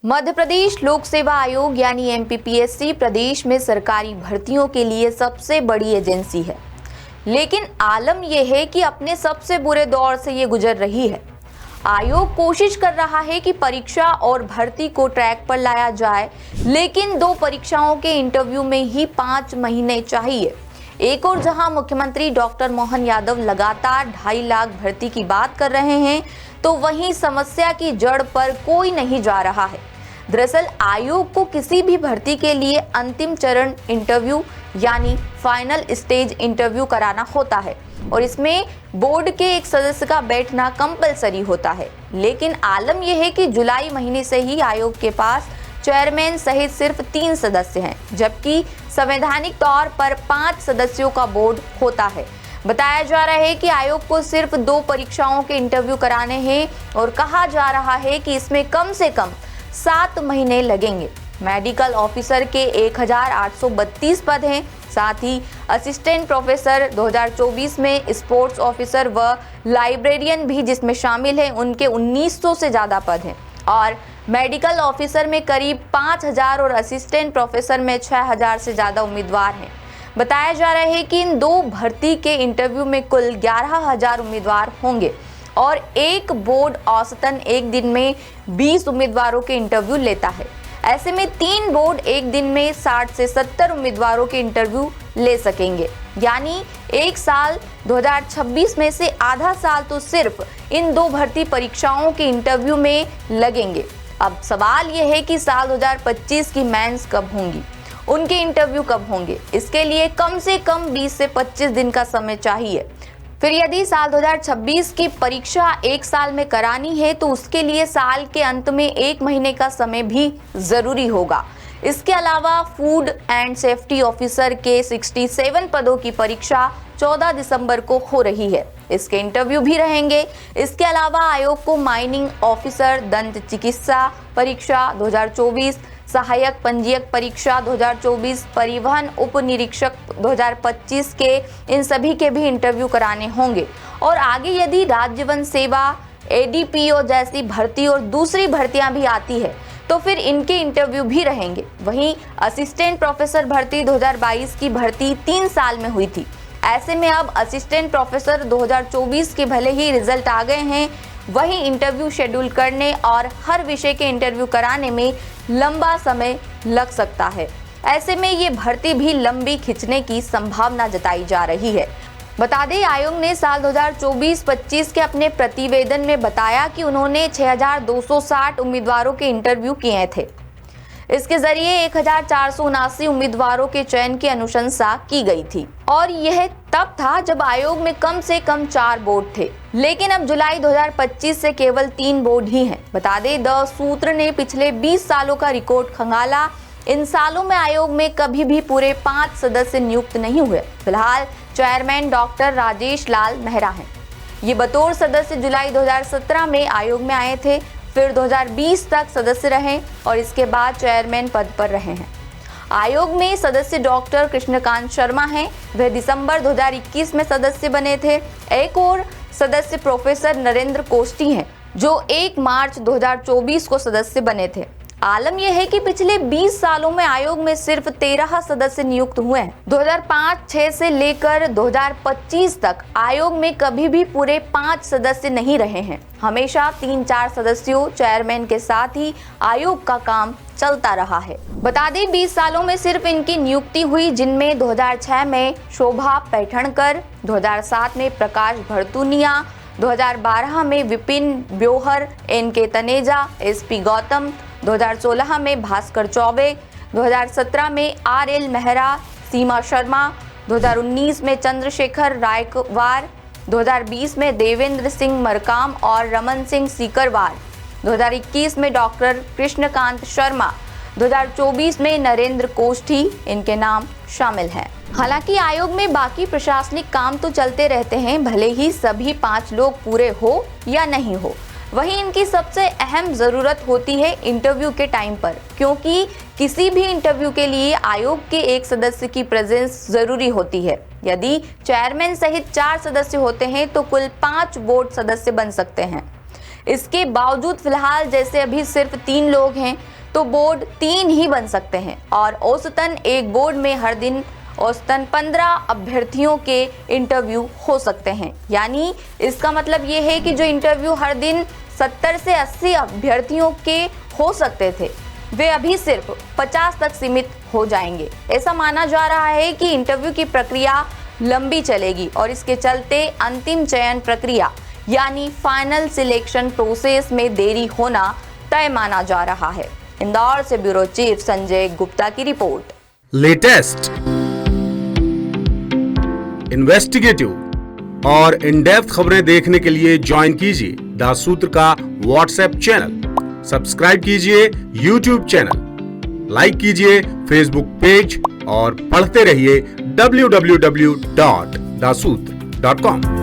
मध्य प्रदेश लोक सेवा आयोग यानी एमपीपीएससी प्रदेश में सरकारी भर्तियों के लिए सबसे बड़ी एजेंसी है। लेकिन आलम यह है कि अपने सबसे बुरे दौर से ये गुजर रही है। आयोग कोशिश कर रहा है कि परीक्षा और भर्ती को ट्रैक पर लाया जाए, लेकिन 2 परीक्षाओं के इंटरव्यू में ही 5 महीने चाहिए। एक और जहां मुख्यमंत्री डॉक्टर मोहन यादव लगातार 2.5 लाख भर्ती की बात कर रहे हैं, तो वहीं समस्या की जड़ पर कोई नहीं जा रहा है। दरअसल आयोग को किसी भी भर्ती के लिए अंतिम चरण इंटरव्यू यानी फाइनल स्टेज इंटरव्यू कराना होता है और इसमें बोर्ड के एक सदस्य का बैठना कंपलसरी होता है। लेकिन आलम यह है कि जुलाई महीने से ही आयोग के पास चेयरमैन सहित सिर्फ 3 सदस्य हैं, जबकि संवैधानिक तौर पर 5 सदस्यों का बोर्ड होता है। बताया जा रहा है कि आयोग को सिर्फ 2 परीक्षाओं के इंटरव्यू कराने हैं और कहा जा रहा है कि इसमें कम से कम 7 महीने लगेंगे। मेडिकल ऑफिसर के 1832 पद हैं। साथ ही असिस्टेंट प्रोफेसर 2024 में, स्पोर्ट्स ऑफिसर व लाइब्रेरियन भी जिसमें शामिल हैं, उनके 1900 से ज़्यादा पद हैं और मेडिकल ऑफिसर में करीब 5000 और असिस्टेंट प्रोफेसर में 6000 से ज़्यादा उम्मीदवार हैं। बताया जा रहा है कि इन 2 भर्ती के इंटरव्यू में कुल 11000 उम्मीदवार होंगे और एक बोर्ड औसतन एक दिन में 20 उम्मीदवारों के इंटरव्यू लेता है। ऐसे में 3 बोर्ड एक दिन में 60 से 70 उम्मीदवारों के इंटरव्यू ले सकेंगे। यानी एक साल 2026 में से आधा साल तो सिर्फ इन 2 भर्ती परीक्षाओं के इंटरव्यू में लगेंगे। अब सवाल यह है कि साल 2025 की मेंस कब होंगी, उनके इंटरव्यू कब होंगे। इसके लिए कम से कम 20 से 25 दिन का समय चाहिए। फिर यदि साल 2026 की परीक्षा एक साल में करानी है तो उसके लिए साल के अंत में 1 महीने का समय भी जरूरी होगा। इसके अलावा फूड एंड सेफ्टी ऑफिसर के 67 पदों की परीक्षा 14 दिसंबर को हो रही है। इसके इंटरव्यू भी रहेंगे। इसके अलावा आयोग को माइनिंग ऑफिसर, दंत चिकित्सा परीक्षा 2024, सहायक पंजीयक परीक्षा 2024, परिवहन उप निरीक्षक 2025 के इन सभी के भी इंटरव्यू कराने होंगे। और आगे यदि राज्य वन सेवा, एडीपीओ जैसी भर्ती और दूसरी भर्तियां भी आती है तो फिर इनके इंटरव्यू भी रहेंगे। वहीं असिस्टेंट प्रोफेसर भर्ती 2022 की भर्ती 3 साल में हुई थी। ऐसे में अब असिस्टेंट प्रोफेसर 2024 के भले ही रिजल्ट आ गए हैं, वहीं इंटरव्यू शेड्यूल करने और हर विषय के इंटरव्यू कराने में लंबा समय लग सकता है। ऐसे में ये भर्ती भी लंबी खिंचने की संभावना जताई जा रही है। बता दें, आयोग ने साल 2024-25 के अपने प्रतिवेदन में बताया कि उन्होंने 6260 उम्मीदवारों के इंटरव्यू किए थे। इसके जरिए 1479 उम्मीदवारों के चयन की अनुशंसा की गई थी और यह तब था जब आयोग में कम से कम 4 बोर्ड थे। लेकिन अब जुलाई 2025 से केवल 3 बोर्ड ही हैं। बता दें, द सूत्र ने पिछले 20 सालों का रिकॉर्ड खंगाला। इन सालों में आयोग में कभी भी पूरे 5 सदस्य नियुक्त नहीं हुए। फिलहाल चेयरमैन डॉक्टर राजेश लाल मेहरा हैं। ये बतौर सदस्य जुलाई 2017 में आयोग में आए थे, फिर 2020 तक सदस्य रहे और इसके बाद चेयरमैन पद पर रहे हैं। आयोग में सदस्य डॉक्टर कृष्णकांत शर्मा हैं, वह दिसंबर 2021 में सदस्य बने थे। एक और सदस्य प्रोफेसर नरेंद्र कोष्टी हैं, जो 1 मार्च 2024 को सदस्य बने थे। आलम यह है कि पिछले 20 सालों में आयोग में सिर्फ 13 सदस्य नियुक्त हुए हैं। 2005-6 से लेकर 2025 तक आयोग में कभी भी पूरे 5 सदस्य नहीं रहे हैं। हमेशा 3-4 सदस्यों चेयरमैन के साथ ही आयोग का काम चलता रहा है। बता दें, 20 सालों में सिर्फ इनकी नियुक्ति हुई, जिनमें 2006 में शोभा पैठणकर, 2007 में प्रकाश भरतुनिया, 2012 में विपिन ब्योहर, एनके तनेजा, एसपी गौतम, 2016 में भास्कर चौबे, 2017 में आरएल मेहरा, सीमा शर्मा, 2019 में चंद्रशेखर रायकवार, 2020 में देवेंद्र सिंह मरकाम और रमन सिंह सीकरवार, 2021 में डॉक्टर कृष्णकांत शर्मा, 2024 में नरेंद्र कोष्ठी, इनके नाम शामिल हैं। हालांकि आयोग में बाकी प्रशासनिक काम तो चलते रहते हैं, भले ही सभी 5 लोग पूरे हो या नहीं हो। वहीं इनकी सबसे अहम ज़रूरत होती है इंटरव्यू के टाइम पर, क्योंकि किसी भी इंटरव्यू के लिए आयोग के एक सदस्य की प्रेजेंस ज़रूरी होती है। यदि चेयरमैन सहित 4 सदस्य होते हैं तो कुल 5 बोर्ड सदस्य बन सकते हैं। इसके बावजूद फिलहाल जैसे अभी सिर्फ 3 लोग हैं तो बोर्ड 3 ही बन सकते हैं और औसतन एक बोर्ड में हर दिन औसतन 15 अभ्यर्थियों के इंटरव्यू हो सकते हैं। यानी इसका मतलब ये है कि जो इंटरव्यू हर दिन 70 से 80 अभ्यर्थियों के हो सकते थे वे अभी सिर्फ 50 तक सीमित हो जाएंगे। ऐसा माना जा रहा है कि इंटरव्यू की प्रक्रिया लंबी चलेगी और इसके चलते अंतिम चयन प्रक्रिया यानी फाइनल सिलेक्शन प्रोसेस में देरी होना तय माना जा रहा है। इंदौर से ब्यूरो चीफ संजय गुप्ता की रिपोर्ट। लेटेस्ट, इन्वेस्टिगेटिव और इन डेप्थ खबरें देखने के लिए ज्वाइन कीजिए द सूत्र का व्हाट्सएप चैनल, सब्सक्राइब कीजिए यूट्यूब चैनल, लाइक कीजिए फेसबुक पेज और पढ़ते रहिए www.daसूत्र.com।